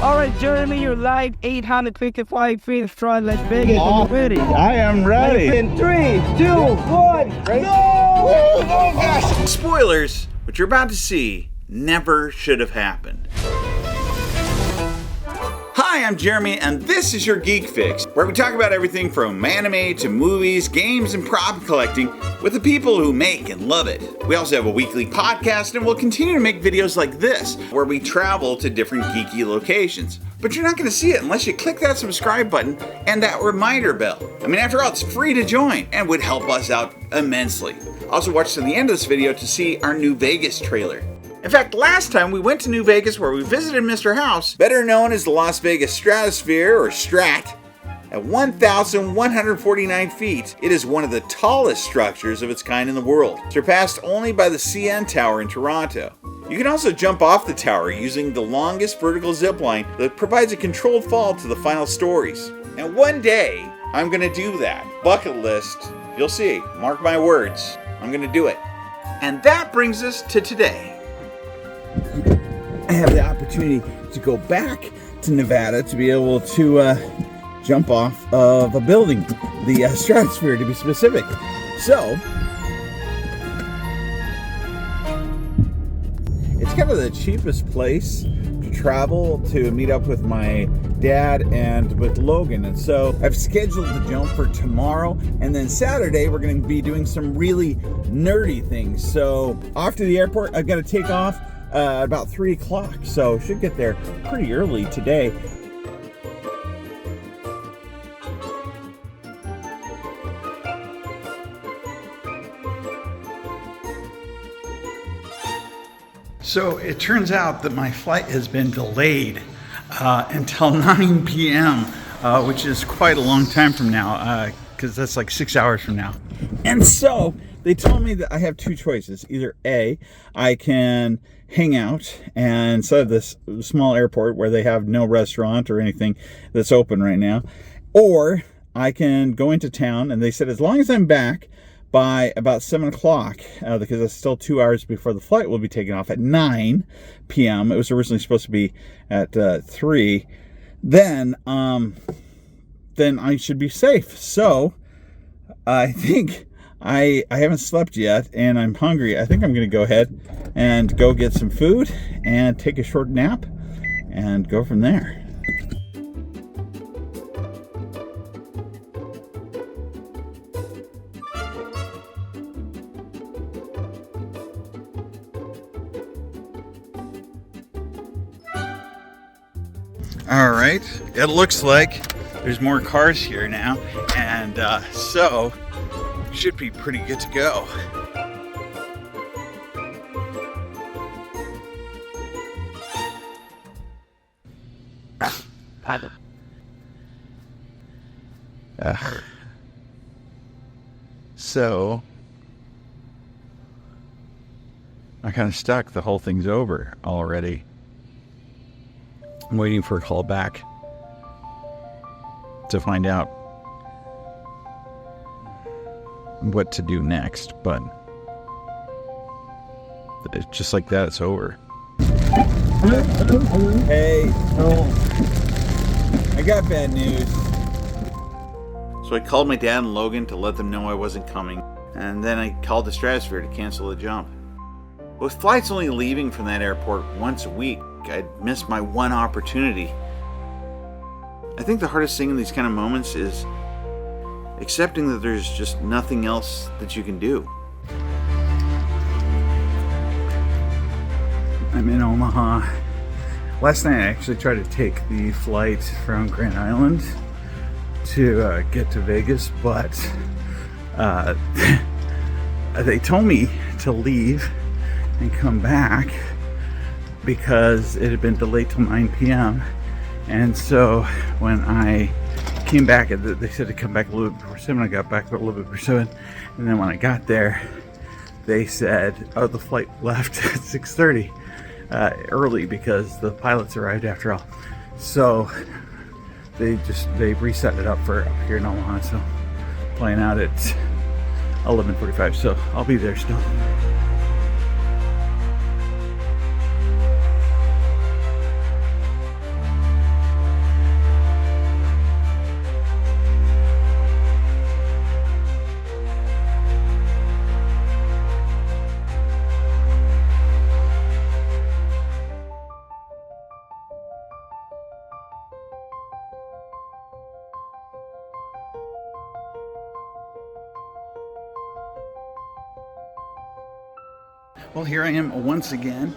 All right, Jeremy, you're live 855 feet of STRAT Las Vegas. Are you ready? I am ready. In 3, 2, 1. Ready? No! Oh gosh! Spoilers, what you're about to see never should have happened. Hi, I'm Jeremy, and this is your Geek Fix, where we talk about everything from anime to movies, games, and prop collecting with the people who make and love it. We also have a weekly podcast, and we'll continue to make videos like this, where we travel to different geeky locations. But you're not going to see it unless you click that subscribe button and that reminder bell. I mean, after all, it's free to join and would help us out immensely. Also, watch to the end of this video to see our New Vegas trailer. In fact, last time we went to New Vegas where we visited Mr. House, better known as the Las Vegas Stratosphere, or STRAT. At 1,149 feet, it is one of the tallest structures of its kind in the world, surpassed only by the CN Tower in Toronto. You can also jump off the tower using the longest vertical zip line that provides a controlled fall to the final stories. And one day, I'm going to do that. Bucket list, you'll see, mark my words, I'm going to do it. And that brings us to today. I have the opportunity to go back to Nevada to be able to jump off of a building, the Stratosphere to be specific. So, it's kind of the cheapest place to travel to meet up with my dad and with Logan. And so I've scheduled the jump for tomorrow, and then Saturday we're going to be doing some really nerdy things. So off to the airport, I've got to take off about 3 o'clock, so should get there pretty early today. So it turns out that my flight has been delayed until 9 p.m., which is quite a long time from now, because that's like 6 hours from now. And so they told me that I have two choices. Either A, I can hang out and inside of this small airport where they have no restaurant or anything that's open right now, or I can go into town, and they said as long as I'm back by about 7 o'clock, because it's still 2 hours before the flight will be taking off at 9 p.m. It was originally supposed to be at 3. Then I should be safe. So I think I haven't slept yet, and I'm hungry. I think I'm going to go ahead and go get some food and take a short nap and go from there. All right, it looks like there's more cars here now, and so should be pretty good to go. So I'm kind of stuck. The whole thing's over already. I'm waiting for a call back to find out what to do next, but it's just like that, it's over. Hey, I got bad news. So I called my dad and Logan to let them know I wasn't coming, and then I called the Stratosphere to cancel the jump. With flights only leaving from that airport once a week, I'd missed my one opportunity. I think the hardest thing in these kind of moments is accepting that there's just nothing else that you can do. I'm in Omaha. Last night I actually tried to take the flight from Grand Island to get to Vegas, but they told me to leave and come back because it had been delayed till 9 p.m. And so when I came back, they said to come back a little bit before 7. I got back a little bit before 7. And then when I got there, they said, oh, the flight left at 6:30 early because the pilots arrived after all. So they reset it up for up here in Omaha. So flying out at 11:45. So I'll be there still. Well, here I am once again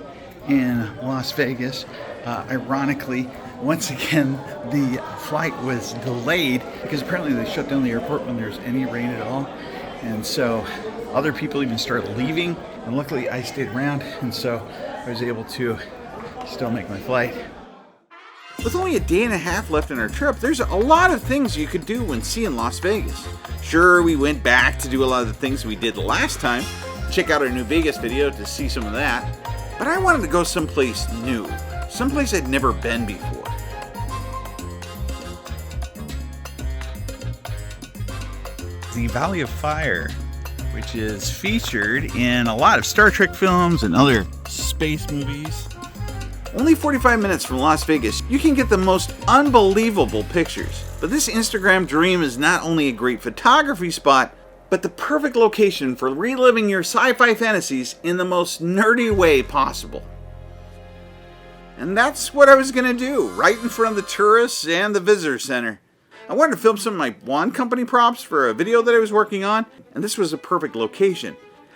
in Las Vegas. Ironically, once again, the flight was delayed because apparently they shut down the airport when there's any rain at all. And so other people even started leaving. And luckily I stayed around, and so I was able to still make my flight. With only a day and a half left in our trip, there's a lot of things you could do when seeing Las Vegas. Sure, we went back to do a lot of the things we did last time. Check out our new Vegas video to see some of that. But I wanted to go someplace new, someplace I'd never been before. The Valley of Fire, which is featured in a lot of Star Trek films and other space movies. Only 45 minutes from Las Vegas, you can get the most unbelievable pictures. But this Instagram dream is not only a great photography spot, but the perfect location for reliving your sci-fi fantasies in the most nerdy way possible. And that's what I was going to do, right in front of the tourists and the visitor center. I wanted to film some of my wand company props for a video that I was working on, and this was a perfect location.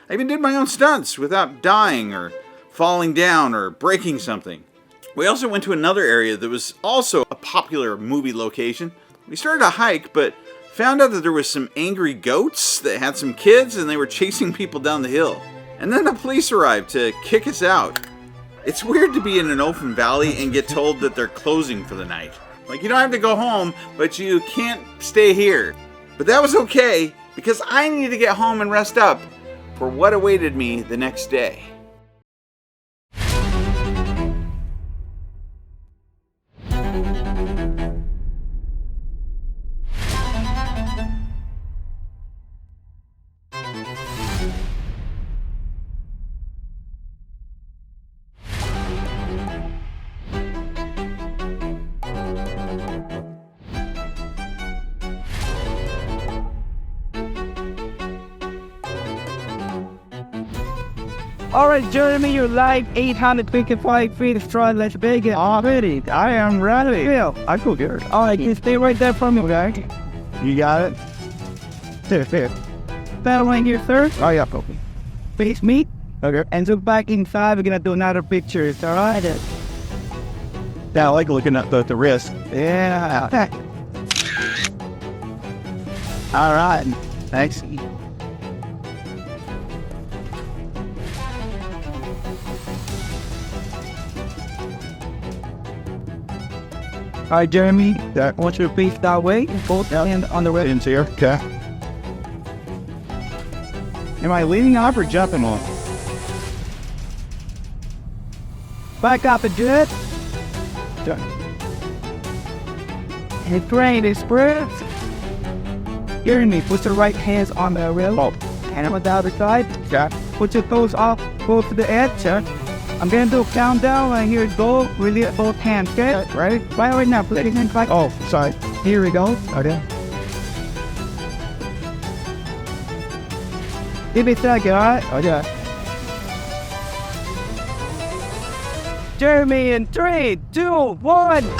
I even did my own stunts without dying or falling down or breaking something. We also went to another area that was also a popular movie location. We started a hike, but found out that there was some angry goats that had some kids and they were chasing people down the hill. And then the police arrived to kick us out. It's weird to be in an open valley and get told that they're closing for the night. Like, you don't have to go home, but you can't stay here. But that was okay, because I needed to get home and rest up for what awaited me the next day. Alright, Jeremy, you're live 855 feet straight. Let's begin. Already, I am ready. Yeah, I feel good. alright, you stay right there for me, okay? You got it? There. Battle right here, sir. Oh, yeah, okay. Face me. Okay. And look back inside. We're gonna do another picture. Alright? Yeah, I like looking at the wrist. Yeah. Alright. Thanks. Alright, Jeremy. I want you to face that way. Both hands on the wrist. Hands here. Okay. Am I leaning off or jumping off? Back up and do it. Done. And train is spread. Jeremy, put your right hands on the rail. Oh. And on the other side. Okay. Put your toes off. Go to the edge. I'm gonna do a countdown, and here it goes. Release both hands, okay? Ready? Right now, put it in back. Oh, sorry. Here we go. Okay. Give me a second, alright? Okay. Jeremy, in 3, 2, 1.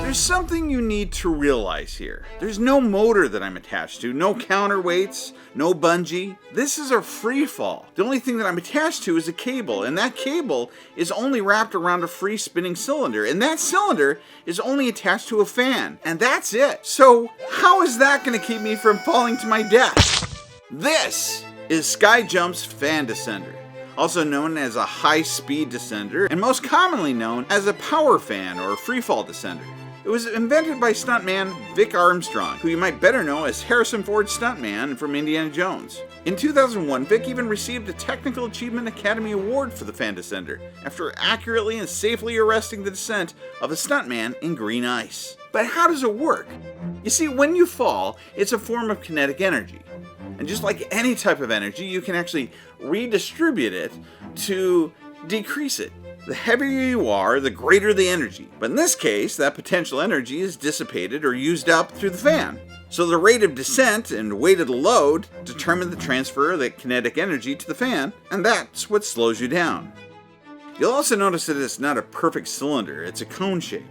There's something you need to realize here. There's no motor that I'm attached to, no counterweights, no bungee. This is a free fall. The only thing that I'm attached to is a cable, and that cable is only wrapped around a free spinning cylinder, and that cylinder is only attached to a fan, and that's it. So how is that going to keep me from falling to my death? This is SkyJump's fan descender, also known as a high-speed descender, and most commonly known as a power fan or freefall descender. It was invented by stuntman Vic Armstrong, who you might better know as Harrison Ford's stuntman from Indiana Jones. In 2001, Vic even received a Technical Achievement Academy Award for the fan descender, after accurately and safely arresting the descent of a stuntman in green ice. But how does it work? You see, when you fall, it's a form of kinetic energy. And just like any type of energy, you can actually redistribute it to decrease it. The heavier you are, the greater the energy. But in this case, that potential energy is dissipated or used up through the fan. So the rate of descent and weight of the load determine the transfer of that kinetic energy to the fan, and that's what slows you down. You'll also notice that it's not a perfect cylinder, it's a cone shape.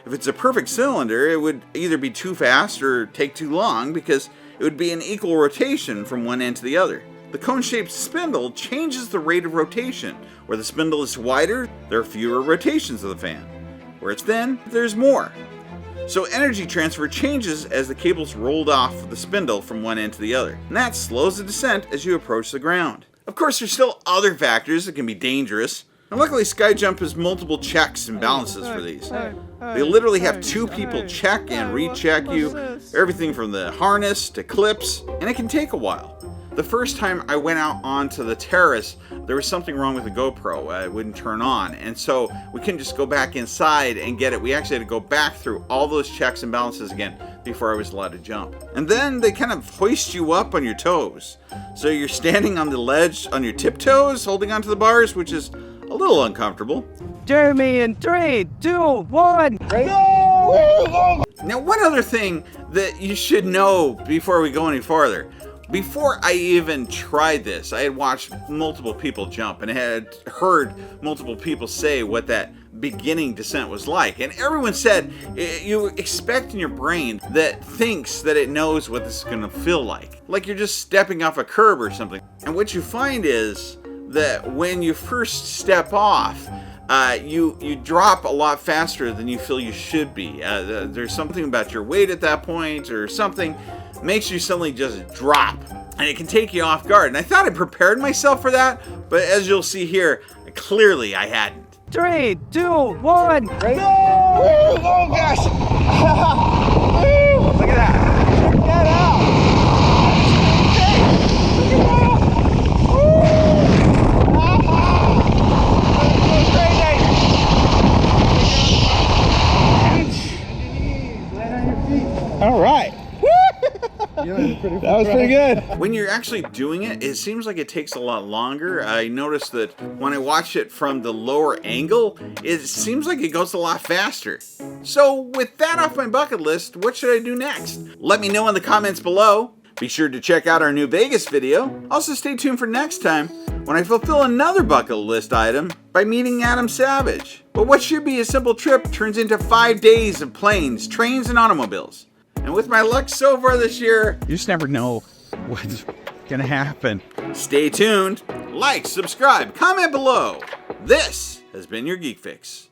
If it's a perfect cylinder, it would either be too fast or take too long because it would be an equal rotation from one end to the other. The cone-shaped spindle changes the rate of rotation. Where the spindle is wider, there are fewer rotations of the fan. Where it's thin, there's more. So energy transfer changes as the cable's rolled off the spindle from one end to the other. And that slows the descent as you approach the ground. Of course, there's still other factors that can be dangerous. And luckily, SkyJump has multiple checks and balances for these. They literally have 2 people check and recheck you, everything from the harness to clips, and it can take a while. The first time I went out onto the terrace, there was something wrong with the GoPro. It wouldn't turn on, and so we couldn't just go back inside and get it. We actually had to go back through all those checks and balances again before I was allowed to jump. And then they kind of hoist you up on your toes. So you're standing on the ledge on your tiptoes, holding onto the bars, which is a little uncomfortable. Jeremy, in 3, 2, 1. Now, one other thing that you should know before we go any farther. Before I even tried this, I had watched multiple people jump and had heard multiple people say what that beginning descent was like. And everyone said you expect in your brain that thinks that it knows what this is going to feel like you're just stepping off a curb or something. And what you find is that when you first step off, you drop a lot faster than you feel you should be. There's something about your weight at that point or something makes you suddenly just drop, and it can take you off guard. And I thought I prepared myself for that, but as you'll see here, clearly I hadn't. 3, 2, 1. Oh gosh! Look at that! Check that out! All right. That was pretty good. When you're actually doing it, it seems like it takes a lot longer. I noticed that when I watch it from the lower angle, it seems like it goes a lot faster. So with that off my bucket list, what should I do next? Let me know in the comments below. Be sure to check out our new Vegas video. Also stay tuned for next time when I fulfill another bucket list item by meeting Adam Savage. But what should be a simple trip turns into 5 days of planes, trains, and automobiles. And with my luck so far this year, You just never know what's gonna happen. stay tuned, like, subscribe, comment below. This has been your Geek Fix.